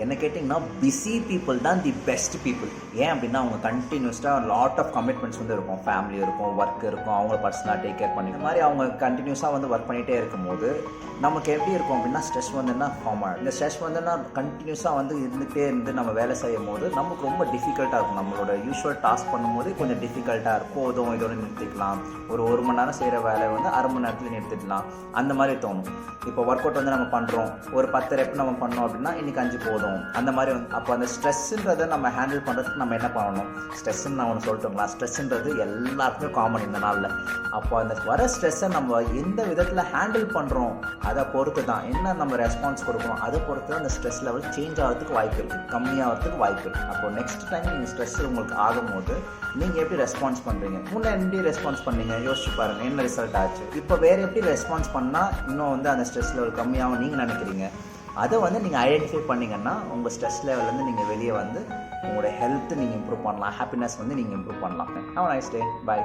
என்ன கேட்டிங்கன்னா busy people தான் தி பெஸ்ட் பீப்புள். ஏன் அப்படின்னா அவங்க கண்டினியூஸ்டாக லாட் ஆஃப் கமிட்மெண்ட்ஸ் வந்து இருக்கும். ஃபேமிலி இருக்கும், ஒர்க் இருக்கும், அவங்கள பர்சனலாக டேக் கேர் பண்ணி இந்த மாதிரி அவங்க கண்டினியூஸாக வந்து ஒர்க் பண்ணிகிட்டே இருக்கும்போது நமக்கு எப்படி இருக்கும் அப்படின்னா ஸ்ட்ரெஸ் வந்துன்னா ஃபார்ம் ஆகும். இந்த ஸ்ட்ரெஸ் வந்துன்னா கண்டினியூஸாக வந்து இருந்துகிட்டே இருந்து நம்ம வேலை செய்யும் போது நமக்கு ரொம்ப டிஃபிகல்ட்டாக இருக்கும். நம்மளோட யூஸ்வல் டாஸ்க் பண்ணும்போது கொஞ்சம் டிஃபிகல்ட்டாக இருக்கும். போதும் இதோட நிறுத்திக்கலாம், ஒரு மணி நேரம் செய்கிற வேலை வந்து அரை மணி நேரத்தில் நிறுத்திடலாம், அந்த மாதிரி தோணும். இப்போ ஒர்க் அவுட் வந்து நம்ம பண்ணுறோம், ஒரு 10 ரெப் நம்ம பண்ணோம் அப்படின்னா இன்றைக்கி 5 போதும், அந்த மாதிரி வந்து. அப்போ அந்த ஸ்ட்ரெஸ்ஸுன்றதை நம்ம ஹேண்டில் பண்ணுறதுக்கு நம்ம என்ன பண்ணணும்? ஸ்ட்ரெஸ்ஸுன்னு நான் ஒன்று சொல்லிட்டோங்களா, ஸ்ட்ரெஸ்ஸுன்றது எல்லாருக்குமே காமன் இந்த நாளில். அப்போ அந்த வர ஸ்ட்ரெஸ்ஸை நம்ம எந்த விதத்தில் ஹேண்டில் பண்ணுறோம் அதை பொறுத்து தான், என்ன நம்ம ரெஸ்பான்ஸ் கொடுக்கணும் அதை பொறுத்து தான் அந்த ஸ்ட்ரெஸ் லெவல் சேஞ்ச் ஆகிறதுக்கு வாய்ப்பு இருக்குது, கம்மியாகிறதுக்கு வாய்ப்பு இருக்குது. அப்போ நெக்ஸ்ட் டைம் நீங்கள் ஸ்ட்ரெஸ் உங்களுக்கு ஆகும்போது நீங்கள் எப்படி ரெஸ்பான்ஸ் பண்ணுறீங்க, முன்னே எப்படி ரெஸ்பான்ஸ் பண்ணீங்க யோசிச்சு பாருங்கள், என்ன ரிசல்ட் ஆச்சு. இப்போ வேறு எப்படி ரெஸ்பான்ஸ் பண்ணால் இன்னும் வந்து அந்த ஸ்ட்ரெஸ் லெவல் கம்மியாகும் நீங்கள் நினைக்கிறீங்க, அதை வந்து நீங்கள் ஐடென்டிஃபை பண்ணிங்கன்னா உங்கள் ஸ்ட்ரெஸ் லெவல்லேருந்து நீங்கள் வெளியே வந்து உங்களோட ஹெல்த்து நீங்கள் இம்ப்ரூவ் பண்ணலாம், ஹாப்பினஸ் வந்து நீங்கள் இம்ப்ரூவ் பண்ணலாம். Have a nice day, by.